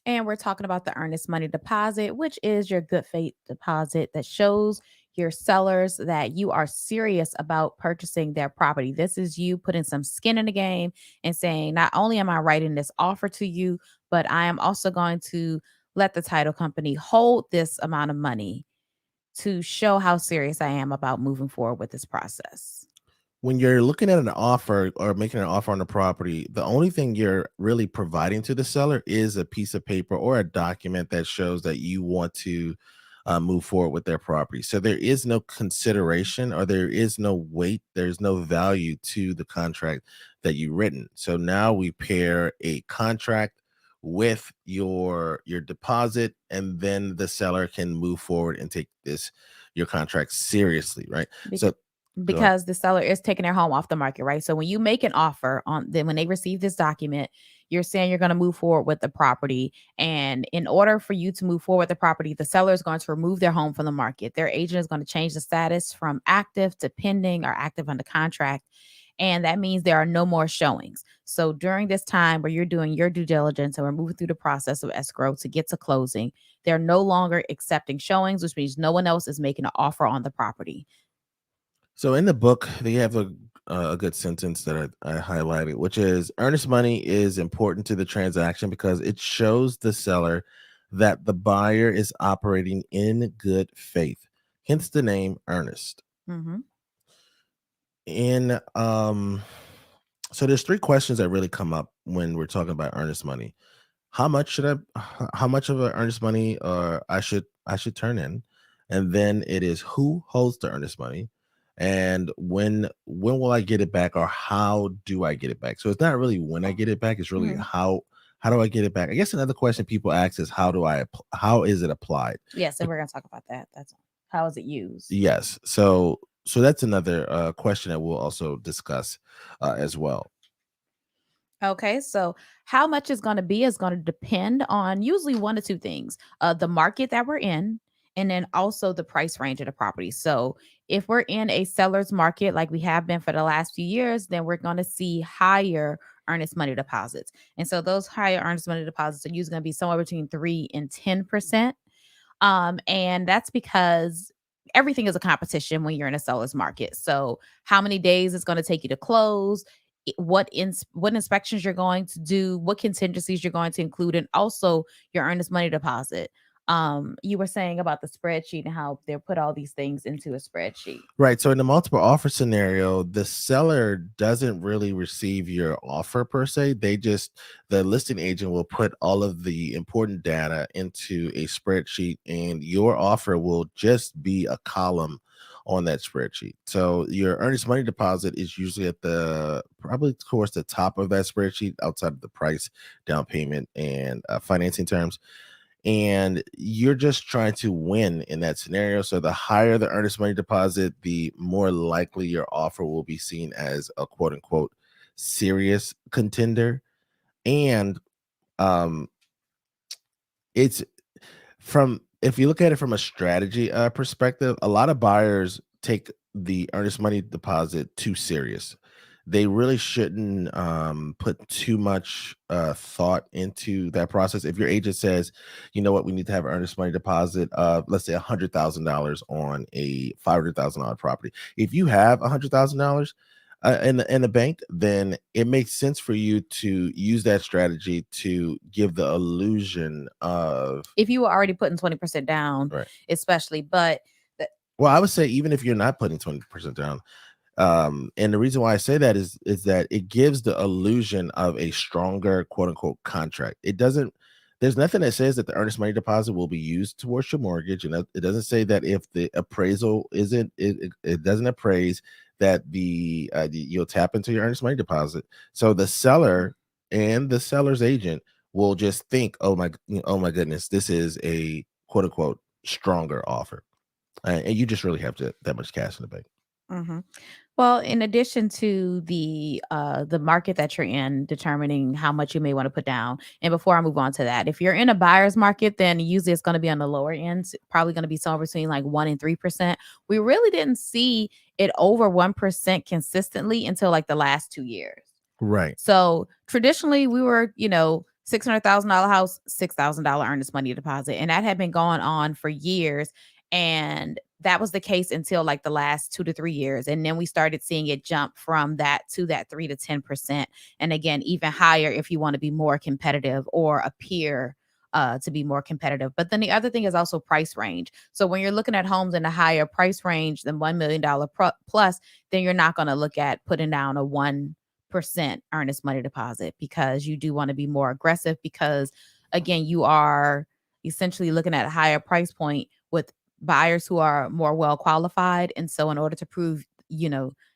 And we're talking about the earnest money deposit, which is your good faith deposit that shows your sellers that you are serious about purchasing their property. This is you putting some skin in the game and saying, not only am I writing this offer to you, but I am also going to let the title company hold this amount of money to show how serious I am about moving forward with this process. When you're looking at an offer or making an offer on the property, the only thing you're really providing to the seller is a piece of paper or a document that shows that you want to move forward with their property. So there is no consideration or there is no weight, there's no value to the contract that you've written. So now we pair a contract with your deposit, and then the seller can move forward and take this your contract seriously, right? Bec- So go ahead. because the seller is taking their home off the market, right? So when you make an offer on then when they receive this document, you're saying you're going to move forward with the property. And in order for you to move forward with the property, the seller is going to remove their home from the market. Their agent is going to change the status from active to pending or active under contract. And that means there are no more showings. So during this time where you're doing your due diligence and we're moving through the process of escrow to get to closing, they're no longer accepting showings, which means no one else is making an offer on the property. So in the book, they have a good sentence that I highlighted, which is earnest money is important to the transaction because it shows the seller that the buyer is operating in good faith. Hence the name earnest. Mm-hmm. In so there's three questions that really come up when we're talking about earnest money. How much of an earnest money I should turn in? And then it is who holds the earnest money, and when will I get it back, or how do I get it back? So it's not really when I get it back, it's really Mm-hmm. how do I get it back? I guess another question people ask is how is it applied? Yes, and we're going to talk about that. That's how is it used? Yes. So that's another question that we'll also discuss as well. Okay, so how much is going to be is going to depend on usually one or two things: the market that we're in, and then also the price range of the property. So, if we're in a seller's market like we have been for the last few years, then we're going to see higher earnest money deposits. And so, those higher earnest money deposits are usually going to be somewhere between 3 and 10%. And that's because everything is a competition when you're in a seller's market. So, how many days it's going to take you to close, what inspections you're going to do, what contingencies you're going to include, and also your earnest money deposit. You were saying about the spreadsheet and how they put all these things into a spreadsheet. Right. So in the multiple offer scenario, the seller doesn't really receive your offer per se. The listing agent will put all of the important data into a spreadsheet, and your offer will just be a column on that spreadsheet. So your earnest money deposit is usually at the probably towards the top of that spreadsheet outside of the price, down payment, and financing terms, and you're just trying to win in that scenario. So the higher the earnest money deposit, the more likely your offer will be seen as a quote unquote serious contender. And um it's from if you look at it from a strategy perspective, a lot of buyers take the earnest money deposit too serious. They really shouldn't put too much thought into that process. If your agent says, you know what, we need to have earnest money deposit of, let's say, $100,000 on a $500,000 property. If you have $100,000 in the bank, then it makes sense for you to use that strategy to give the illusion of If you were already putting 20% down, right. especially, but the, Well, I would say even if you're not putting 20% down, and the reason why I say that is that it gives the illusion of a stronger quote unquote contract. It doesn't There's nothing that says that the earnest money deposit will be used towards your mortgage, and it doesn't say that if the appraisal isn't it doesn't appraise that you'll tap into your earnest money deposit. So the seller and the seller's agent will just think, oh my goodness, this is a quote unquote stronger offer, and you just really have to that much cash in the bank. mhm. Well, in addition to the market that you're in, determining how much you may want to put down. And before I move on to that, if you're in a buyer's market, then usually it's going to be on the lower end, probably going to be somewhere between like 1 and 3%. We really didn't see it over 1% consistently until like the last 2 years. Right. So traditionally, we were, $600,000 house, $6,000 earnest money deposit. And that had been going on for years. And that was the case until like the last 2 to 3 years. And then we started seeing it jump from that to that 3 to 10%. And again, even higher if you want to be more competitive or appear to be more competitive. But then the other thing is also price range. So when you're looking at homes in a higher price range than $1 million plus, then you're not going to look at putting down a 1% earnest money deposit because you do want to be more aggressive because again you are essentially looking at a higher price point with buyers who are more well qualified. And so in order to prove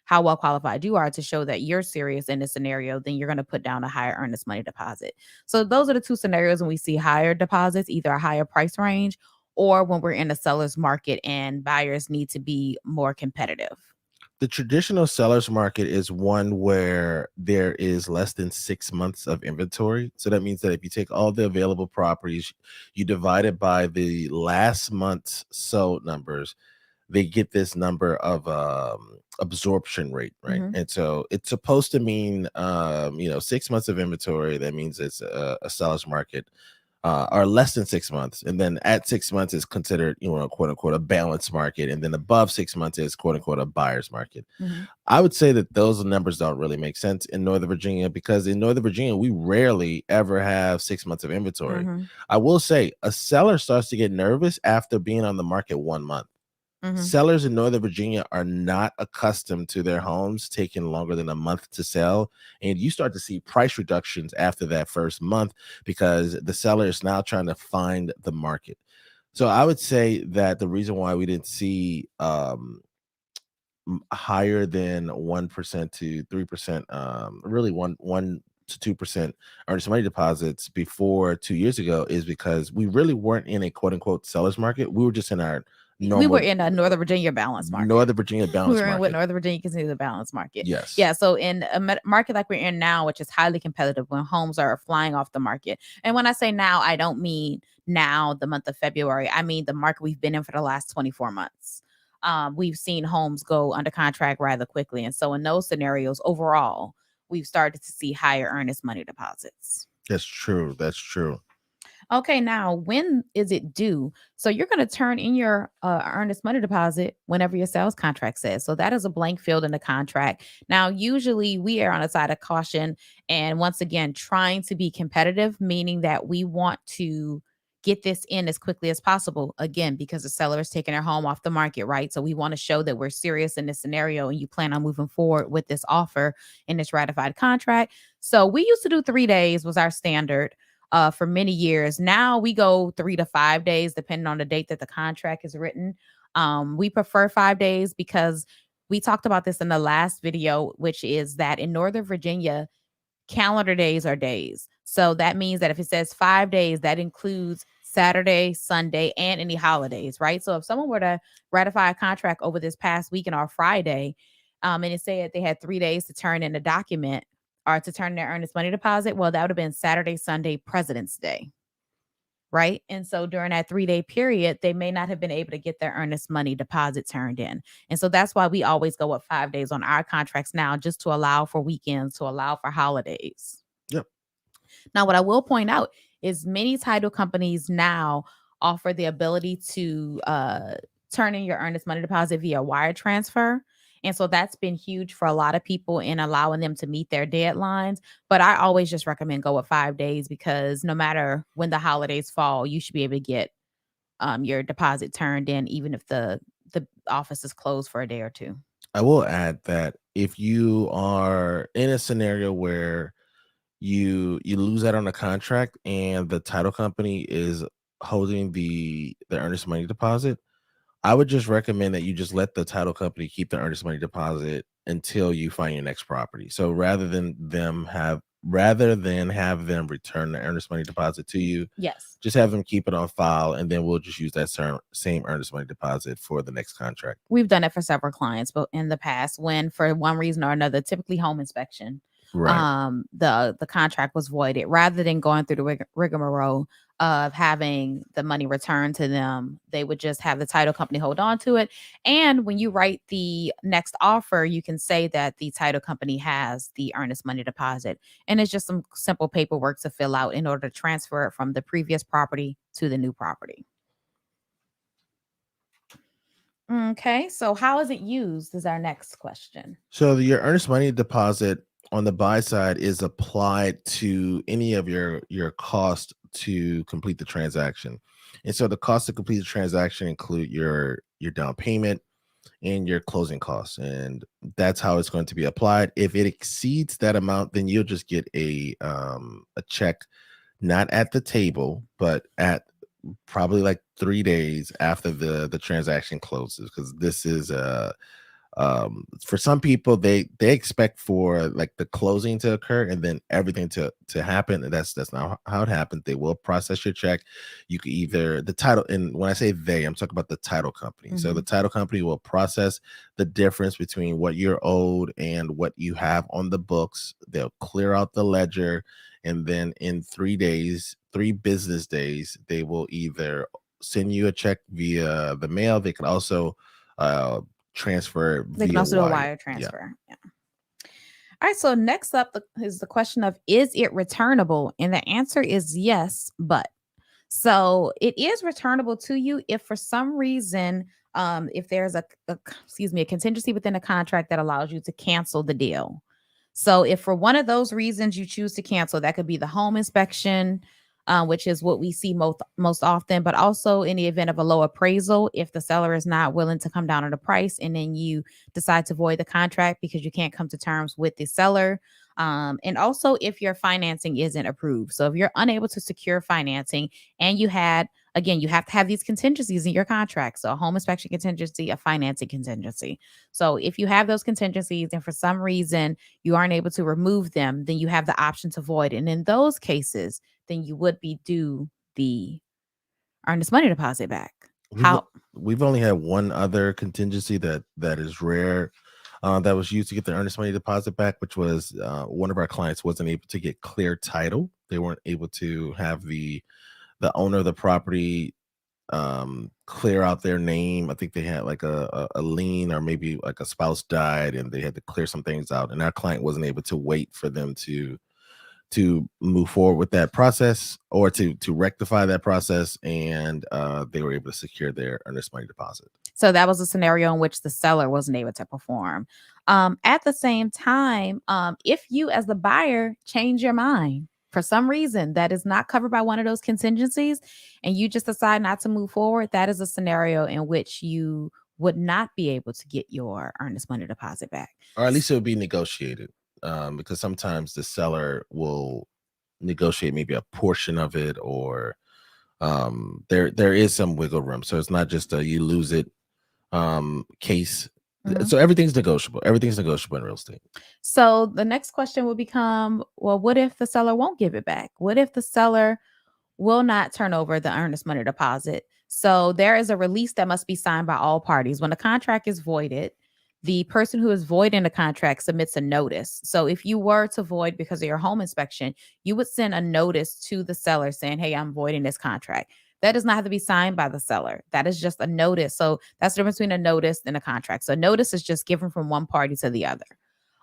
how well qualified you are to show that you're serious in this scenario, then you're going to put down a higher earnest money deposit. So those are the two scenarios when we see higher deposits, either a higher price range or when we're in a seller's market and buyers need to be more competitive. The traditional seller's market is one where there is less than 6 months of inventory. So that means that if you take all the available properties, you divide it by the last month's sold numbers, they get this number of absorption rate, right? Mhm. And so it's supposed to mean 6 months of inventory. That means it's a seller's market, or less than 6 months. And then at 6 months is considered, quote unquote, a balanced market. And then above 6 months is quote unquote a buyer's market. Mhm. I would say that those numbers don't really make sense in Northern Virginia because in Northern Virginia, we rarely ever have 6 months of inventory. Mhm. I will say a seller starts to get nervous after being on the market 1 month. Mhm. Sellers in Northern Virginia are not accustomed to their homes taking longer than a month to sell. And you start to see price reductions after that first month because the seller is now trying to find the market. So I would say that the reason why we didn't see higher than 1% to 3%, really one to 2% earnest money deposits before 2 years ago is because we really weren't in a quote unquote seller's market. We were just in our We were normal in a Northern Virginia balance market. Northern Virginia We balance were in what market. Northern Virginia considers the balance market. Yes. Yeah. So in a market like we're in now, which is highly competitive, when homes are flying off the market, and when I say now, I don't mean now the month of February. I mean the market we've been in for the last 24 months. We've seen homes go under contract rather quickly, and so in those scenarios, overall, we've started to see higher earnest money deposits. That's true. That's true. Okay, now when is it due? So you're going to turn in your earnest money deposit whenever your sales contract says. So that is a blank field in the contract. Now, usually we are on a side of caution and once again trying to be competitive, meaning that we want to get this in as quickly as possible. Again, because the seller is taking their home off the market, right? So we want to show that we're serious in this scenario and you plan on moving forward with this offer in this ratified contract. So we used to do 3 days was our standard for many years. Now we go 3 to 5 days, depending on the date that the contract is written. We prefer 5 days because we talked about this in the last video, which is that in Northern Virginia, calendar days are days. So that means that if it says 5 days, that includes Saturday, Sunday, and any holidays, right? So if someone were to ratify a contract over this past weekend or Friday, and it said they had 3 days to turn in a document or to turn their earnest money deposit, well, that would have been Saturday, Sunday, President's Day, right? And so during that 3 day period, they may not have been able to get their earnest money deposit turned in. And so that's why we always go with 5 days on our contracts now, just to allow for weekends, to allow for holidays. Yep. Now, what I will point out is many title companies now offer the ability to turn in your earnest money deposit via wire transfer. And so that's been huge for a lot of people in allowing them to meet their deadlines. But I always just recommend go with 5 days because no matter when the holidays fall, you should be able to get your deposit turned in, even if the office is closed for a day or two. I will add that if you are in a scenario where you lose out on a contract and the title company is holding the earnest money deposit, I would just recommend that you just let the title company keep the earnest money deposit until you find your next property. So rather than have them return the earnest money deposit to you, Yes. just have them keep it on file, and then we'll just use that same earnest money deposit for the next contract. We've done it for several clients, but in the past, when for one reason or another, typically home inspection, Right. the contract was voided, rather than going through the rigmarole of having the money returned to them. They would just have the title company hold on to it. And when you write the next offer, you can say that the title company has the earnest money deposit. And it's just some simple paperwork to fill out in order to transfer it from the previous property to the new property. Okay, so how is it used is our next question. So your earnest money deposit on the buy side is applied to any of your cost to complete the transaction. And so the cost to complete the transaction include your down payment and your closing costs. And that's how it's going to be applied. If it exceeds that amount, then you'll just get a check, not at the table, but at probably like 3 days after the transaction closes, because this is for some people they expect for like the closing to occur and then everything to happen, and that's not how it happens. They will process your check. You can either the title, and when I say they, I'm talking about the title company. So the Mhm. title company will process the difference between what you're owed and what you have on the books. They'll clear out the ledger, and then in 3 days, 3 business days, they will either send you a check via the mail. They can also uh transfer They can via also do a wire. wire Yeah. transfer. Yeah. All right. So next up is the question of, is it returnable? And the answer is yes, but. So it is returnable to you if for some reason, if there's a contingency within a contract that allows you to cancel the deal. So if for one of those reasons you choose to cancel, that could be the home inspection, which is what we see most often, but also in the event of a low appraisal, if the seller is not willing to come down on the price, and then you decide to void the contract because you can't come to terms with the seller. And also if your financing isn't approved. So if you're unable to secure financing and you had, again, you have to have these contingencies in your contract. So a home inspection contingency, a financing contingency. So if you have those contingencies and for some reason you aren't able to remove them, then you have the option to void. And in those cases, then you would be due the earnest money deposit back. We've How? we've only had one other contingency that is rare, that was used to get the earnest money deposit back, which was one of our clients wasn't able to get clear title. They weren't able to have the owner of the property clear out their name. I think they had like a lien, or maybe like a spouse died and they had to clear some things out, and our client wasn't able to wait for them to move forward with that process, or to rectify that process, and they were able to secure their earnest money deposit. So that was a scenario in which the seller wasn't able to perform. At the same time, if you as the buyer change your mind for some reason that is not covered by one of those contingencies, and you just decide not to move forward, that is a scenario in which you would not be able to get your earnest money deposit back. Or at least it would be negotiated, because sometimes the seller will negotiate maybe a portion of it, or there is some wiggle room, so it's not just a you lose it case. Mhm. So everything's negotiable in real estate. So the next question will become, well, what if the seller won't give it back? What if the seller will not turn over the earnest money deposit? So there is a release that must be signed by all parties. When the contract is voided, the person who is voiding the contract submits a notice. So if you were to void because of your home inspection, you would send a notice to the seller saying, "Hey, I'm voiding this contract." That does not have to be signed by the seller. That is just a notice. So that's the difference between a notice and a contract. So a notice is just given from one party to the other.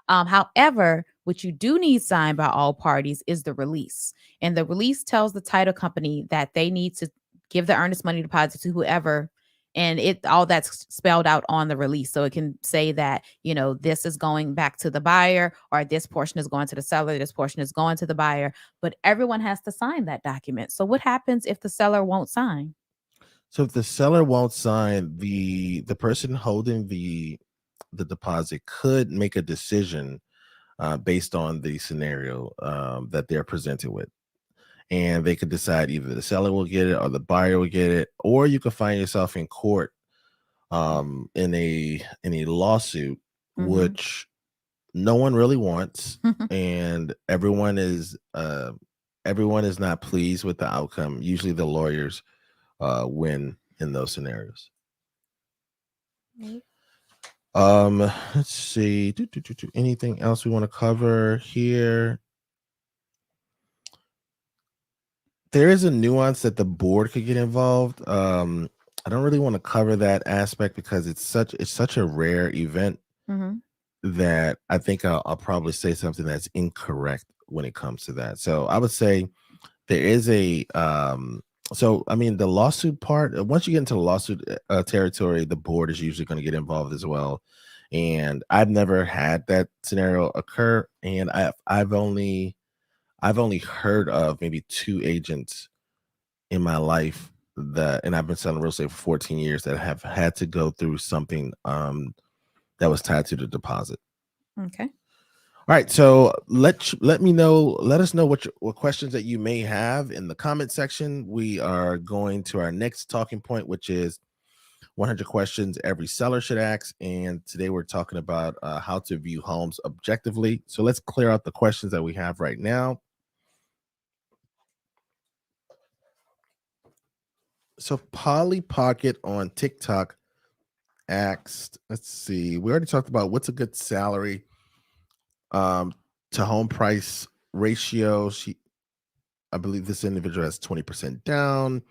However, what you do need signed by all parties is the release. And the release tells the title company that they need to give the earnest money deposit to whoever. And it all that's spelled out on the release. So it can say that, this is going back to the buyer, or this portion is going to the seller, this portion is going to the buyer. But everyone has to sign that document. So what happens if the seller won't sign? So if the seller won't sign, the person holding the deposit could make a decision based on the scenario that they're presented with, and they could decide either the seller will get it or the buyer will get it, or you could find yourself in court in a lawsuit, Mhm. which no one really wants, and everyone is not pleased with the outcome. Usually the lawyers win in those scenarios. Let's see. Anything else we want to cover here? there is a nuance that the board could get involved. I don't really want to cover that aspect because it's such a rare event Hmm. that I think I'll probably say something that's incorrect when it comes to that. So I would say there is a so I mean the lawsuit part. Once you get into the lawsuit territory, the board is usually going to get involved as well. And I've never had that scenario occur, and I've only heard of maybe two agents in my life that, and I've been selling real estate for 14 years, that have had to go through something that was tied to the deposit. Okay. All right, so let us know what questions that you may have in the comment section. We are going to our next talking point, which is 100 questions every seller should ask. And today we're talking about how to view homes objectively. So let's clear out the questions that we have right now. So Polly Pocket on TikTok asked, let's see, we already talked about what's a good salary um to home price ratio. I believe this individual has 20% down,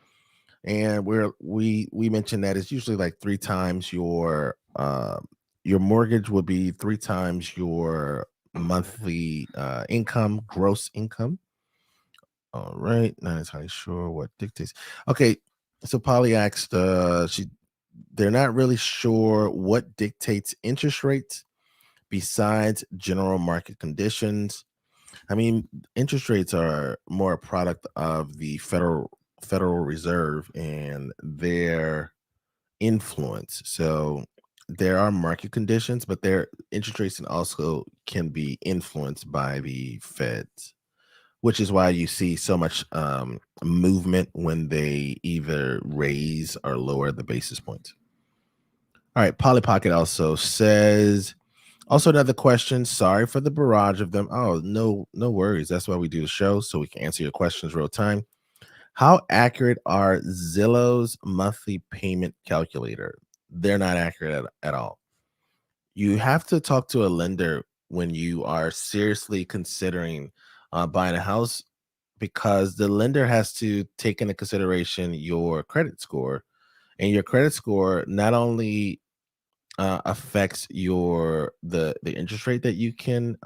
and we mentioned that it's usually like three times your mortgage would be three times your monthly income, gross income. All right, not entirely sure what dictates. Okay, so Polly asked, they're not really sure what dictates interest rates besides general market conditions. I mean, interest rates are more a product of the Federal Reserve and their influence. So there are market conditions, but their interest rates can be influenced by the Feds, which is why you see so much movement when they either raise or lower the basis points. All right, Polly Pocket also says, also another question. Sorry for the barrage of them. Oh, no worries. That's why we do the show, so we can answer your questions real time. How accurate are Zillow's monthly payment calculator? They're not accurate at all. You have to talk to a lender when you are seriously considering buying a house, because the lender has to take into consideration your credit score, and your credit score not only affects the interest rate that you can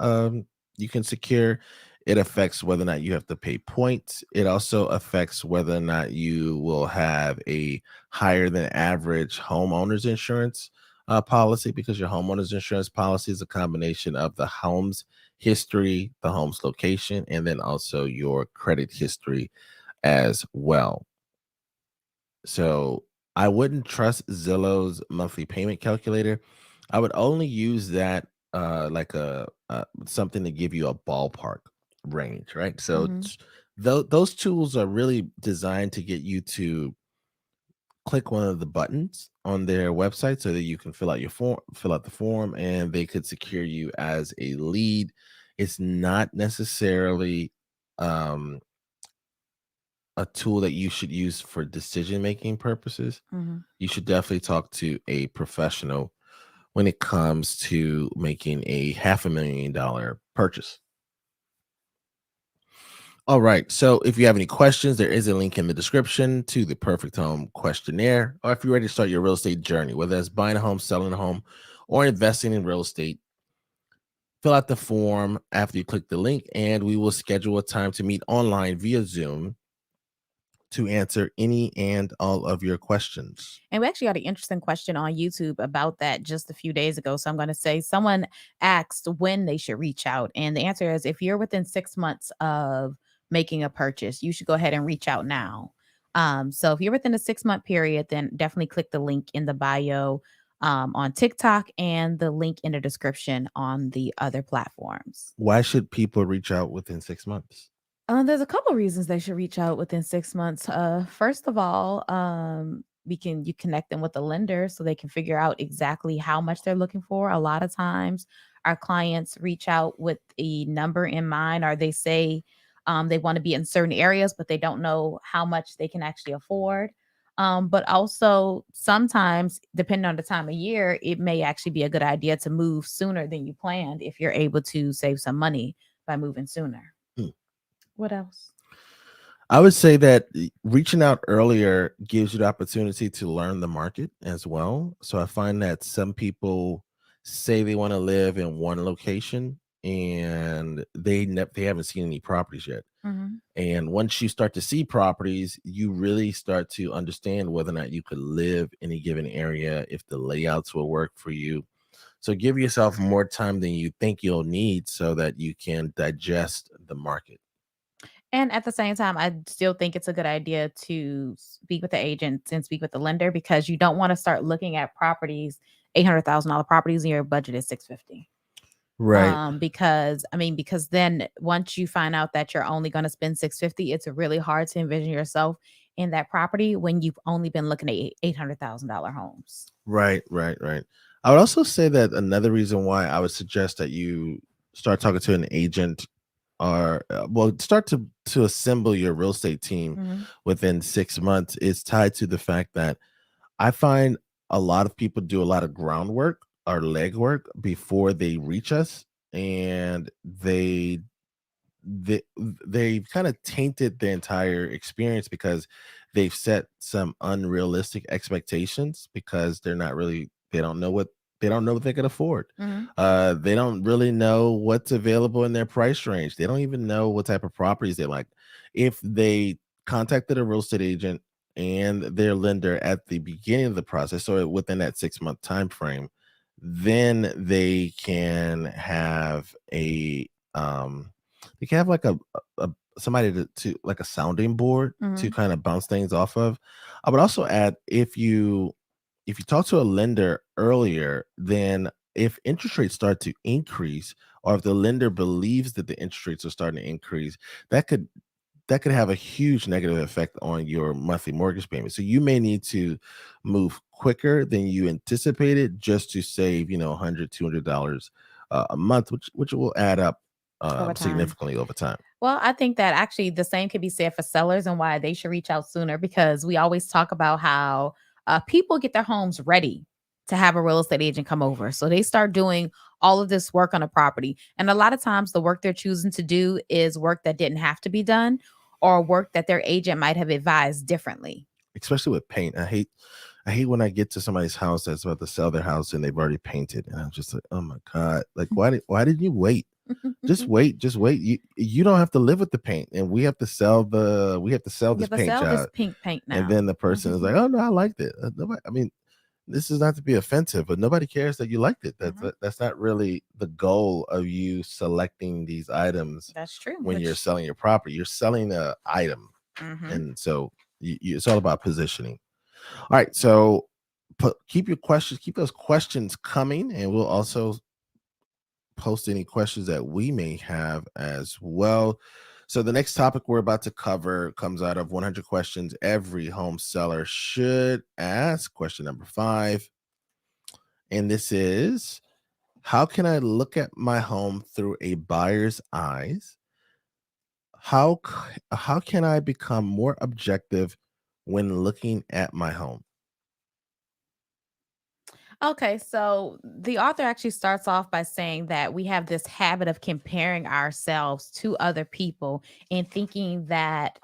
secure. It affects whether or not you have to pay points. It also affects whether or not you will have a higher than average homeowners insurance policy, because your homeowners insurance policy is a combination of the home's history, the home's location, and then also your credit history as well. So I wouldn't trust Zillow's monthly payment calculator. I would only use that like something to give you a ballpark range, right? So Hmm. those tools are really designed to get you to click one of the buttons on their website so that you can fill out the form, and they could secure you as a lead. It's not necessarily um a tool that you should use for decision making purposes. Hmm. You should definitely talk to a professional when it comes to making a $500,000 purchase. All right. So if you have any questions, there is a link in the description to the Perfect Home questionnaire. Or if you're ready to start your real estate journey, whether it's buying a home, selling a home, or investing in real estate, fill out the form after you click the link, and we will schedule a time to meet online via Zoom to answer any and all of your questions. And we actually got an interesting question on YouTube about that just a few days ago. So I'm going to say someone asked when they should reach out. And the answer is if you're within 6 months of making a purchase, you should go ahead and reach out now. So if you're within a 6 month period, then definitely click the link in the bio on TikTok and the link in the description on the other platforms. Why should people reach out within 6 months? There's a couple reasons they should reach out within 6 months. First of all, you connect them with a lender so they can figure out exactly how much they're looking for. A lot of times, our clients reach out with a number in mind, or they say they want to be in certain areas, but they don't know how much they can actually afford. But also, sometimes, depending on the time of year, it may actually be a good idea to move sooner than you planned if you're able to save some money by moving sooner. Hmm. What else? I would say that reaching out earlier gives you the opportunity to learn the market as well. So I find that some people say they want to live in one location and they haven't seen any properties yet. Mhm. And once you start to see properties, you really start to understand whether or not you could live in a given area, if the layouts will work for you. So give yourself more time than you think you'll need so that you can digest the market. And at the same time, I still think it's a good idea to speak with the agent and speak with the lender because you don't want to start looking at properties, $800,000 properties, and your budget is 650. Right. Because I mean, because then once you find out that you're only going to spend 650, it's really hard to envision yourself in that property when you've only been looking at $800,000 homes. Right, right, right. I would also say that another reason why I would suggest that you start talking to an agent or well, start to assemble your real estate team Mhm. within 6 months is tied to the fact that I find a lot of people do a lot of groundwork or legwork before they reach us, and they they've kind of tainted the entire experience because they've set some unrealistic expectations because they don't know what they can afford. Mhm. They don't really know what's available in their price range. They don't even know what type of properties they like. If they contacted a real estate agent and their lender at the beginning of the process, or within that 6 month time frame, then they can have like a somebody to like a sounding board to Mhm. kind of bounce things off of. I would also add, if you talk to a lender earlier, then if interest rates start to increase, or if the lender believes that the interest rates are starting to increase, that could that could have a huge negative effect on your monthly mortgage payment. So you may need to move quicker than you anticipated just to save, 100, $200 a month, which will add up Over time. significantly over time. Well, I think that actually the same could be said for sellers and why they should reach out sooner because we always talk about how people get their homes ready to have a real estate agent come over. So they start doing all of this work on a property. And a lot of times the work they're choosing to do is work that didn't have to be done or work that their agent might have advised differently. Especially with paint. I hate when I get to somebody's house that's about to sell their house and they've already painted, and I'm just like, oh my god, like why did you wait? Just wait. You don't have to live with the paint, and we have to sell You this have to paint sell this job. pink paint And now. then the person is like, oh no, I liked it. Nobody, I mean, this is not to be offensive, but nobody cares that you liked it. Mhm. That's not really the goal of you selecting these items That's true. when you're Which, selling your property. You're selling a item, mhm. and so it's all about positioning. All right, so keep those questions coming, and we'll also post any questions that we may have as well. So the next topic we're about to cover comes out of 100 questions every home seller should ask. Question number 5, and this is: how can I look at my home through a buyer's eyes? How can I become more objective when looking at my home? Okay, so the author actually starts off by saying that we have this habit of comparing ourselves to other people and thinking that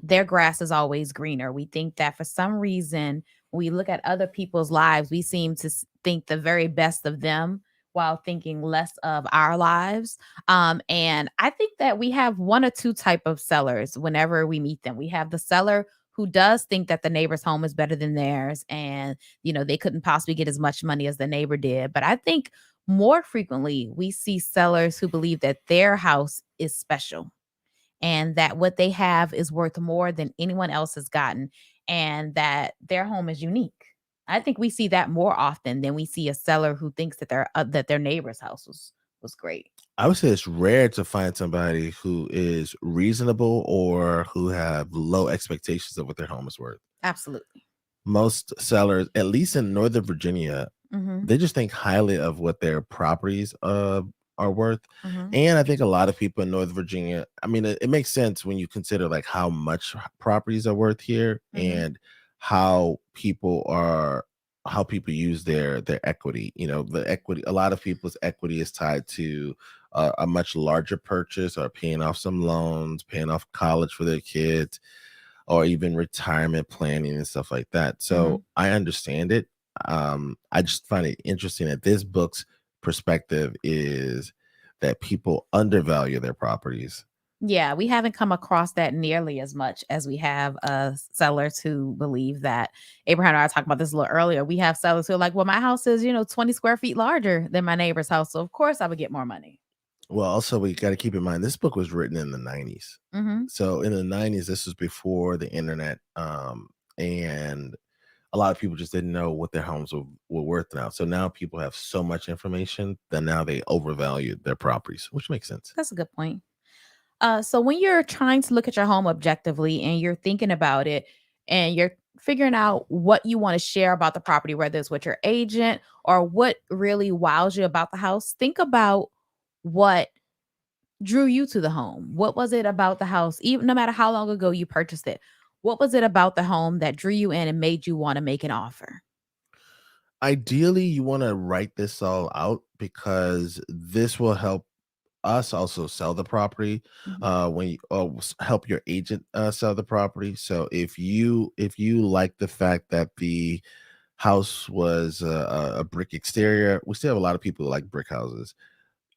their grass is always greener. We think that for some reason, we look at other people's lives, we seem to think the very best of them while thinking less of our lives. And I think that we have one or two type of sellers whenever we meet them. We have the seller who does think that the neighbor's home is better than theirs and they couldn't possibly get as much money as the neighbor did. But I think more frequently, we see sellers who believe that their house is special and that what they have is worth more than anyone else has gotten and that their home is unique. I think we see that more often than we see a seller who thinks that their neighbor's house was great. I would say it's rare to find somebody who is reasonable or who have low expectations of what their home is worth. Absolutely. Most sellers, at least in Northern Virginia, Mhm. they just think highly of what their properties are worth. Mhm. And I think a lot of people in Northern Virginia, I mean, it makes sense when you consider like how much properties are worth here, Mhm. and how people are how people use their equity. The equity, a lot of people's equity is tied to a much larger purchase, or paying off some loans, paying off college for their kids, or even retirement planning and stuff like that. So Mhm. I understand it. I just find it interesting that this book's perspective is that people undervalue their properties. Yeah, we haven't come across that nearly as much as we have sellers who believe that. Abraham and I talked about this a little earlier. We have sellers who are like, well, my house is, 20 square feet larger than my neighbor's house. So, of course, I would get more money. Well, also we got to keep in mind this book was written in the 90s. Hmm. So in the 90s, this was before the internet, and a lot of people just didn't know what their homes were worth now. So now people have so much information that now they overvalue their properties, which makes sense. That's a good point. So when you're trying to look at your home objectively and you're thinking about it and you're figuring out what you want to share about the property, whether it's with your agent or what really wows you about the house, think about what drew you to the home. What was it about the house, even no matter how long ago you purchased it? What was it about the home that drew you in and made you want to make an offer? Ideally, you want to write this all out because this will help us also sell the property, Mhm. when you help your agent sell the property. So if you like the fact that the house was a brick exterior, we still have a lot of people who like brick houses,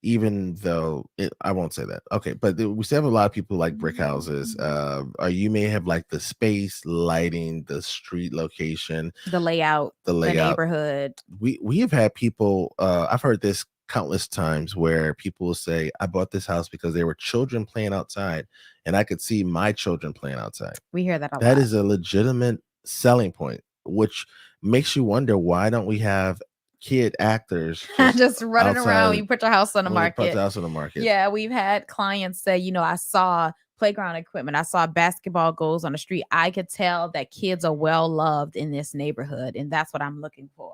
even though I won't say that. Okay, but we still have a lot of people who like brick houses. Mhm. Or you may have like the space, lighting, the street location, The layout, the the layout. neighborhood. We have had people, I've heard this countless times, where people will say, I bought this house because there were children playing outside and I could see my children playing outside. We hear that a That lot. is a legitimate selling point, which makes you wonder, why don't we have kid actors just Just running around when outside you put your house on the when they put the market. house on the market? Yeah, we've had clients say, I saw playground equipment, I saw basketball goals on the street. I could tell that kids are well loved in this neighborhood, and that's what I'm looking for.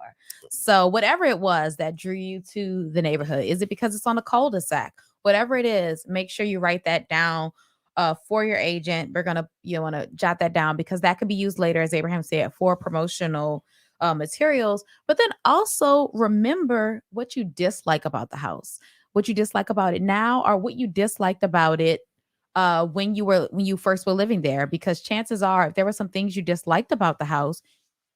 So, whatever it was that drew you to the neighborhood, is it because it's on a cul-de-sac? Whatever it is, make sure you write that down for your agent. We're gonna you want to jot that down because that could be used later, as Abraham said, for promotional materials. But then also remember what you dislike about the house, what you dislike about it now, or what you disliked about it when you first were living there. Because chances are, if there were some things you disliked about the house,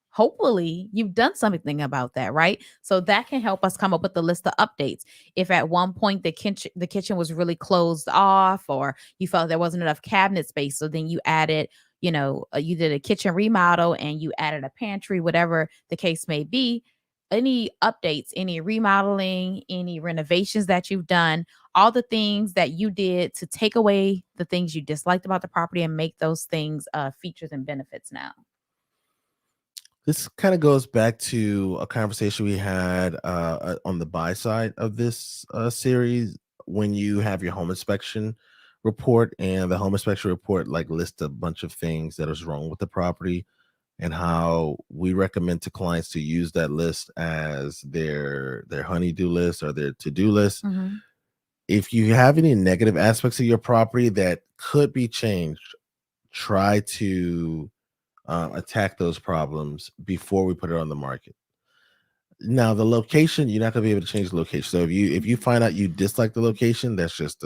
hopefully you've done something about that, right? So that can help us come up with a list of updates. If at one point the kitchen was really closed off, or you felt there wasn't enough cabinet space, so then you added, you did a kitchen remodel and you added a pantry, whatever the case may be. Any updates, any remodeling, any renovations that you've done, all the things that you did to take away the things you disliked about the property and make those things features and benefits now. This kind of goes back to a conversation we had on the buy side of this series. When you have your home inspection report, and the home inspection report like lists a bunch of things that is wrong with the property, and how we recommend to clients to use that list as their honeydew list or their to-do list. Mhm. If you have any negative aspects of your property that could be changed, try to attack those problems before we put it on the market. Now, the location, you're not gonna be able to change the location. So if you find out you dislike the location, that's just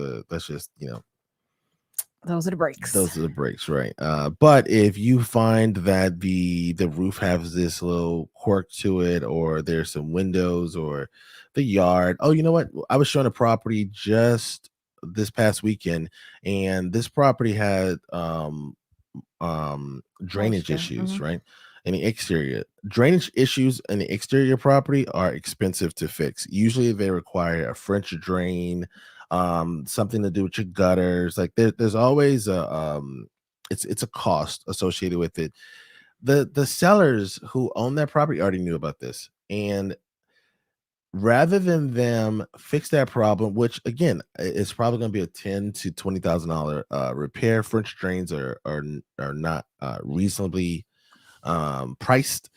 Those are the breaks. those are the breaks, right? But if you find that the roof has this little quirk to it, or there's some windows, or the yard. Oh, you know what? I was showing a property just this past weekend, and this property had drainage Moisture. issues, Mhm. right? In the exterior, drainage issues in the exterior property are expensive to fix. Usually they require a French drain, something to do with your gutters. Like there's always it's a cost associated with it. The sellers who own that property already knew about this, and rather than them fix that problem, which again is probably going to be a $10,000 to $20,000 repair. French drains are not reasonably priced,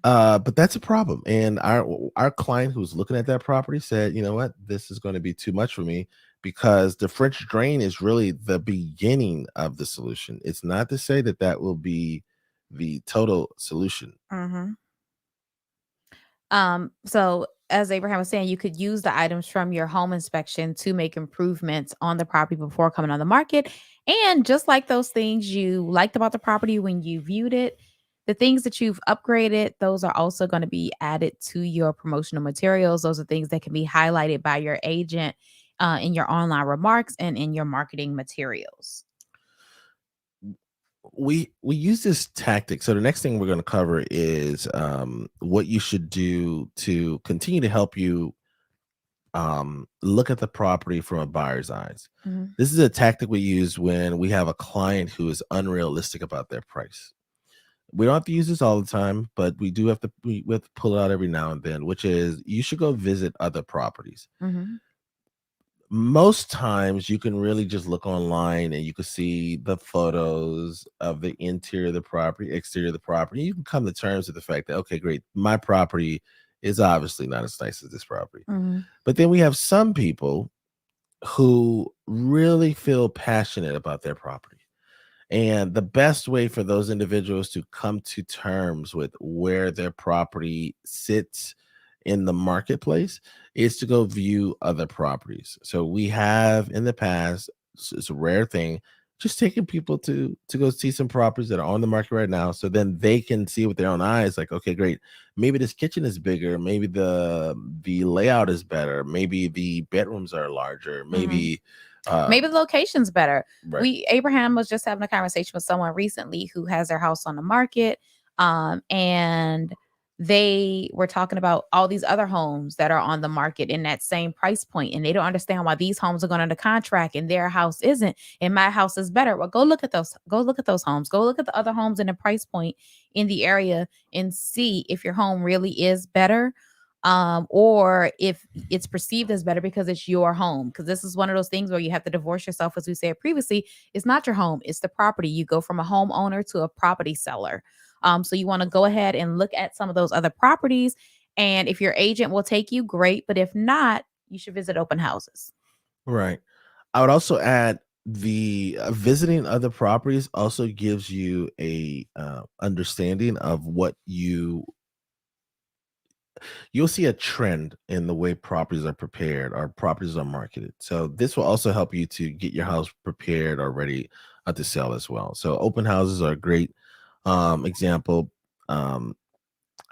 but that's a problem. And our client who's looking at that property said, you know what, this is going to be too much for me, because the French drain is really the beginning of the solution. It's not to say that that will be the total solution. Mhm. So as Abraham was saying, you could use the items from your home inspection to make improvements on the property before coming on the market. And just like those things you liked about the property when you viewed it, the things that you've upgraded, those are also going to be added to your promotional materials. Those are things that can be highlighted by your agent in your online remarks and in your marketing materials. We use this tactic. So the next thing we're going to cover is what you should do to continue to help you look at the property from a buyer's eyes. Mhm. This is a tactic we use when we have a client who is unrealistic about their price. We don't have to use this all the time, but we have to pull it out every now and then, which is you should go visit other properties. Mhm. Most times you can really just look online and you can see the photos of the interior of the property, exterior of the property. You can come to terms with the fact that, okay, great, my property is obviously not as nice as this property. Mhm. But then we have some people who really feel passionate about their property. And the best way for those individuals to come to terms with where their property sits in the marketplace is to go view other properties. So we have in the past, it's a rare thing, just taking people to go see some properties that are on the market right now, so then they can see with their own eyes, like, okay, great, maybe this kitchen is bigger, maybe the layout is better, maybe the bedrooms are larger, Mhm. maybe uh Maybe the location's better. right. We Abraham was just having a conversation with someone recently who has their house on the market, and they were talking about all these other homes that are on the market in that same price point, and they don't understand why these homes are going under contract and their house isn't, and my house is better. Well, go look at those. Go look at those homes. Go look at the other homes in the price point in the area and see if your home really is better, or if it's perceived as better because it's your home. Because this is one of those things where you have to divorce yourself, as we said previously. It's not your home, it's the property. You go from a homeowner to a property seller. So you want to go ahead and look at some of those other properties. And if your agent will take you, great. But if not, you should visit open houses. Right. I would also add the visiting other properties also gives you a understanding of what you'll see a trend in the way properties are prepared or properties are marketed. So this will also help you to get your house prepared or ready to sell as well. So open houses are a great example. Um,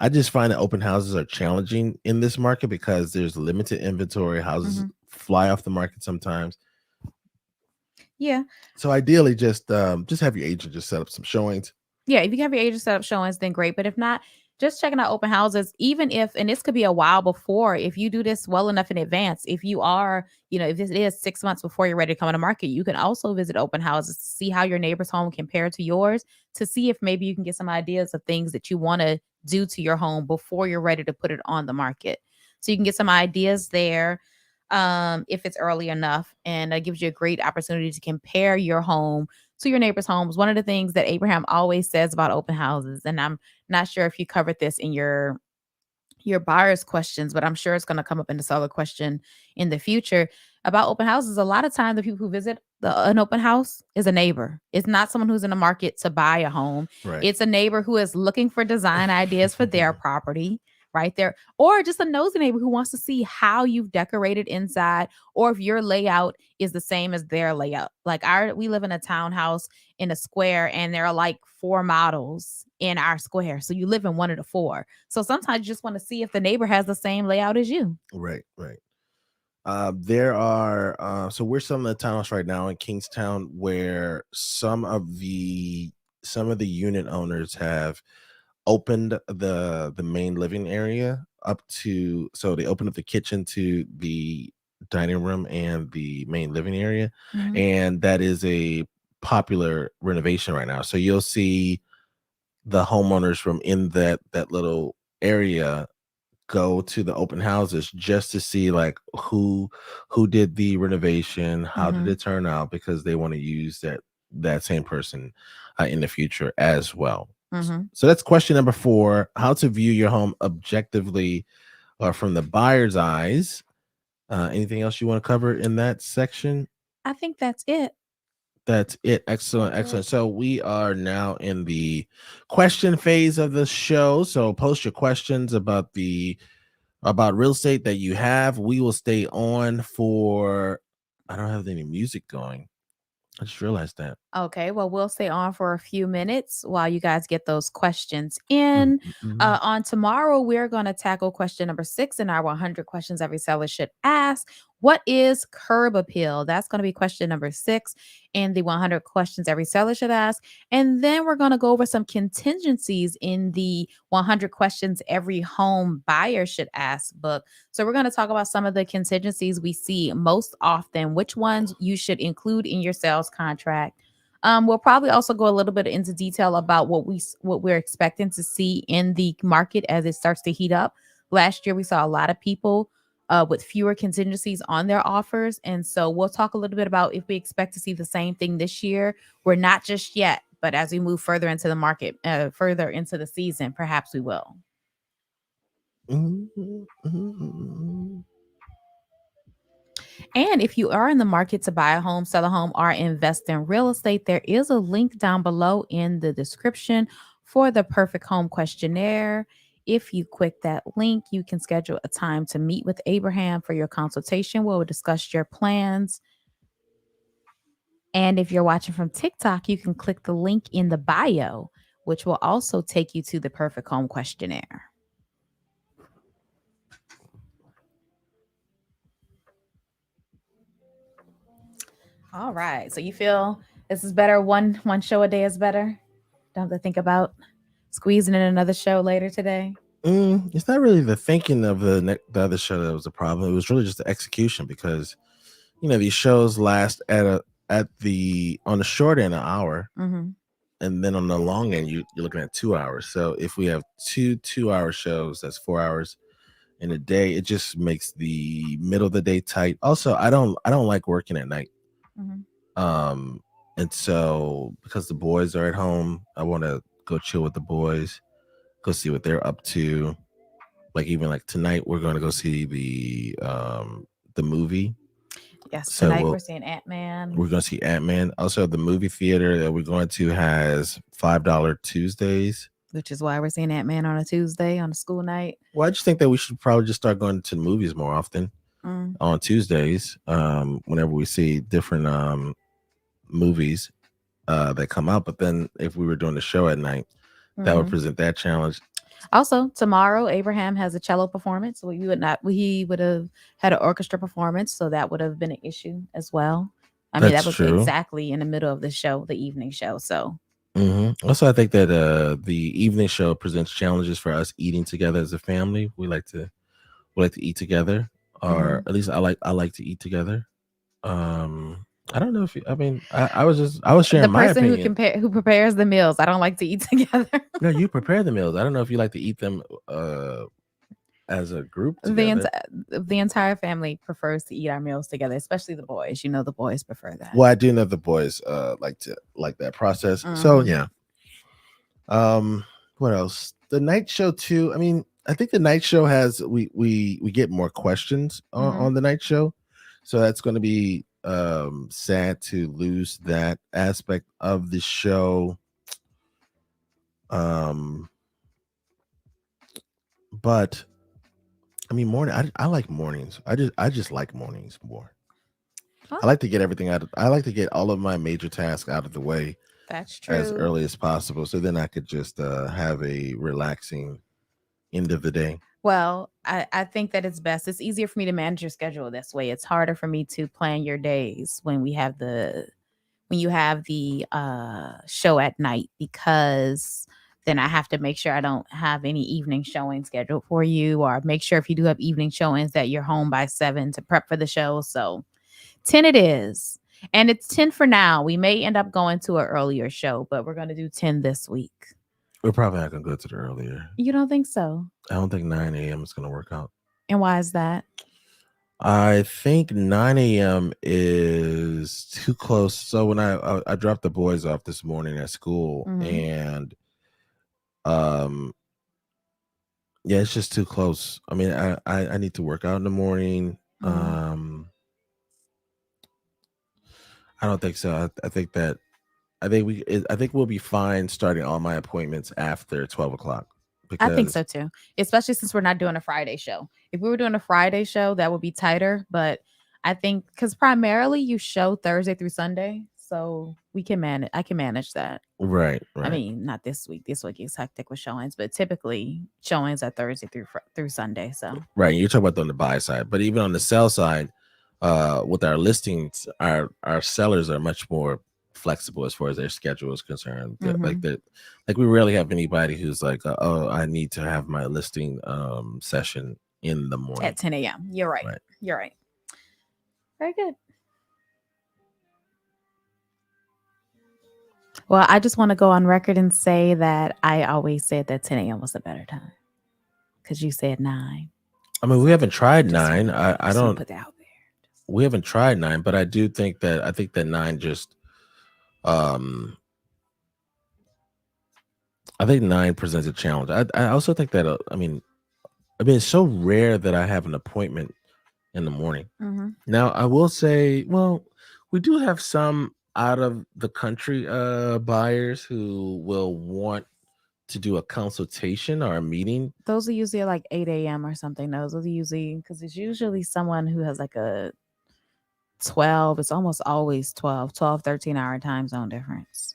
I just find that open houses are challenging in this market because there's limited inventory. Houses Mhm. fly off the market sometimes. Yeah. So ideally, just have your agent just set up some showings. Yeah, if you have your agent set up showings, then great. But if not, just checking out open houses, even if, and this could be a while before, if you do this well enough in advance, if you are, if it is 6 months before you're ready to come on the market, you can also visit open houses to see how your neighbor's home compared to yours, to see if maybe you can get some ideas of things that you want to do to your home before you're ready to put it on the market. So you can get some ideas there, if it's early enough. And that gives you a great opportunity to compare your home to your neighbors' homes. One of the things that Abraham always says about open houses, and I'm not sure if you covered this in your buyer's questions, but I'm sure it's going to come up in the seller question in the future about open houses. A lot of times, the people who visit an open house is a neighbor. It's not someone who's in the market to buy a home. Right. It's a neighbor who is looking for design ideas for their property, right there, or just a nosy neighbor who wants to see how you've decorated inside, or if your layout is the same as their layout. Like we live in a townhouse in a square, and there are like four models in our square. So you live in one of the four. So sometimes you just want to see if the neighbor has the same layout as you. Right, right. There are so we're some of the towns right now in Kingstowne where some of the unit owners have opened the main living area up to, so they opened up the kitchen to the dining room and the main living area, Mhm. and that is a popular renovation right now. So you'll see the homeowners from in that little area go to the open houses just to see like who did the renovation, how did Mhm. it turn out, because they want to use that same person in the future as well. Mhm. So that's question number 4: how to view your home objectively or from the buyer's eyes. Anything else you want to cover in that section? I think that's it. That's it. Excellent. That's it. Excellent. So we are now in the question phase of the show. So post your questions about the about real estate that you have. We will stay on for. I don't have any music going. I just realized that. Okay, well, we'll stay on for a few minutes while you guys get those questions Mhm, in. mhm. On tomorrow, we're going to tackle question number 6 in our 100 questions every seller should ask. What is curb appeal? That's going to be question number 6 in the 100 questions every seller should ask. And then we're going to go over some contingencies in the 100 questions every home buyer should ask book. So we're going to talk about some of the contingencies we see most often, which ones you should include in your sales contract. We'll probably also go a little bit into detail about what we're expecting to see in the market as it starts to heat up. Last year, we saw a lot of people with fewer contingencies on their offers, and so we'll talk a little bit about if we expect to see the same thing this year. We're not just yet, but as we move further into the market, further into the season, perhaps we will. Mhm, mhm. And if you are in the market to buy a home, sell a home, or invest in real estate, there is a link down below in the description for the perfect home questionnaire. If you click that link, you can schedule a time to meet with Abraham for your consultation where we'll discuss your plans. And if you're watching from TikTok, you can click the link in the bio, which will also take you to the perfect home questionnaire. All right. So you feel this is better? One show a day is better? Don't have to think about squeezing in another show later today. It's not really the thinking of the other show that was the problem. It was really just the execution because these shows last at the on the short end an hour, Mhm. and then on the long end you're looking at 2 hours. So if we have two-hour shows, that's 4 hours in a day. It just makes the middle of the day tight. Also, I don't like working at night. Mhm. Um, and so because the boys are at home, I want to go chill with the boys, go see what they're up to. Like even like tonight, we're going to go see the movie. Yes, So tonight we're seeing Ant-Man, we're going to see Ant-Man. Also, the movie theater that we're going to has $5 Tuesdays. which is why we're seeing Ant-Man on a Tuesday on a school night. Well, I just think that we should probably just start going to the movies more often Mm, on Tuesdays. Whenever we see different movies that come out. But then if we were doing the show at night, that would mhm. present that challenge. Also, tomorrow Abraham has a cello performance. So we would not he would have had an orchestra performance, so that would have been an issue as well. I mean, that That's was true. exactly in the middle of the show, the evening show. So, Also, I think that the evening show presents challenges for us eating together as a family. We like to eat together, or mhm. at least I like to eat together. I don't know if I mean I was sharing The my person opinion. who prepares the meals, I don't like to eat together. No, you prepare the meals. I don't know if you like to eat them as a group the together. the entire family prefers to eat our meals together, especially the boys. You know, the boys prefer that. Well, I do know the boys like that process. So Mhm. yeah. Um, what else? The night show too. I mean, I think the night show has we get more questions Mhm. on the night show, so that's going to be sad to lose that aspect of the show. Um, but I mean, morning. I like mornings. I just like mornings more. I Oh, like to get everything out. I like to get all of my major tasks out of the way that's as true. early as possible, so then I could just have a relaxing end of the day. Well, I think that it's best. It's easier for me to manage your schedule this way. It's harder for me to plan your days when you have the show at night, because then I have to make sure I don't have any evening showing scheduled for you, or make sure if you do have evening showings that you're home by 7 to prep for the show. So 10 it is. And it's 10 for now. We may end up going to an earlier show, but we're going to do 10 this week. We're probably not gonna go to the earlier. You don't think so? I don't think 9 a.m. is gonna work out. And why is that? I think 9 a.m. is too close. So when I dropped the boys off this morning at school, Mhm. and um yeah, it's just too close. I mean, I need to work out in the morning. Mhm. I don't think so. I think that I think we'll be fine starting all my appointments after 12 o'clock. I think because so too, especially since we're not doing a Friday show. If we were doing a Friday show, that would be tighter. But I think because primarily you show Thursday through Sunday, so we can manage. I can manage that. right, I right, mean, not this week. This week is hectic with showings, but typically showings are Thursday through Sunday. So right. You're talking about on the buy side, but even on the sell side, with our listings, our sellers are much more flexible as far as their schedule is concerned. Like hmm that, like we rarely have anybody who's like, oh, I need to have my listing session in the at morning. 10 a.m. You're right. Right. You're right. Very good. Well, I just want to go on record and say that I always said that 10 a.m. was a better time because you said 9. I mean, we haven't tried Just want 9. to I just want to don't. put that out there. We haven't tried 9, but I do think that I think that 9 just um I think 9 presents a challenge. I also think that I mean it's so rare that I have an appointment in the morning. Mm-hmm. Now I will say, well, we do have some out of the country buyers who will want to do a consultation or a meeting. Those are usually like 8 a.m. or something. Those are usually because it's usually someone who has like a 12. It's almost always 12, 13 hour time zone difference.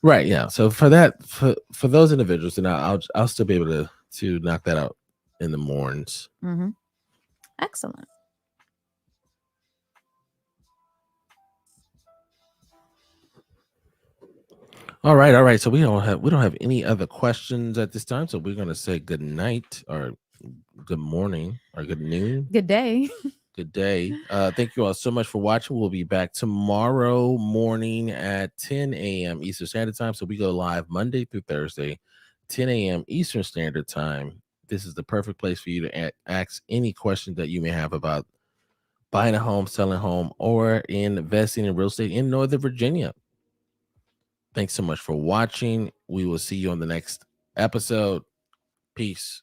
Right, yeah. So for that for those individuals, then I'll still be able to knock that out in the mornings. Mm-hmm. Excellent. All right. So we don't have any other questions at this time. So we're gonna say good night or good morning or good noon, Good day. good day. Thank you all so much for watching. We'll be back tomorrow morning at 10 a.m. Eastern Standard Time. So we go live Monday through Thursday, 10 a.m. Eastern Standard Time. This is the perfect place for you to ask any questions that you may have about buying a home, selling a home, or investing in real estate in Northern Virginia. Thanks so much for watching. We will see you on the next episode. Peace.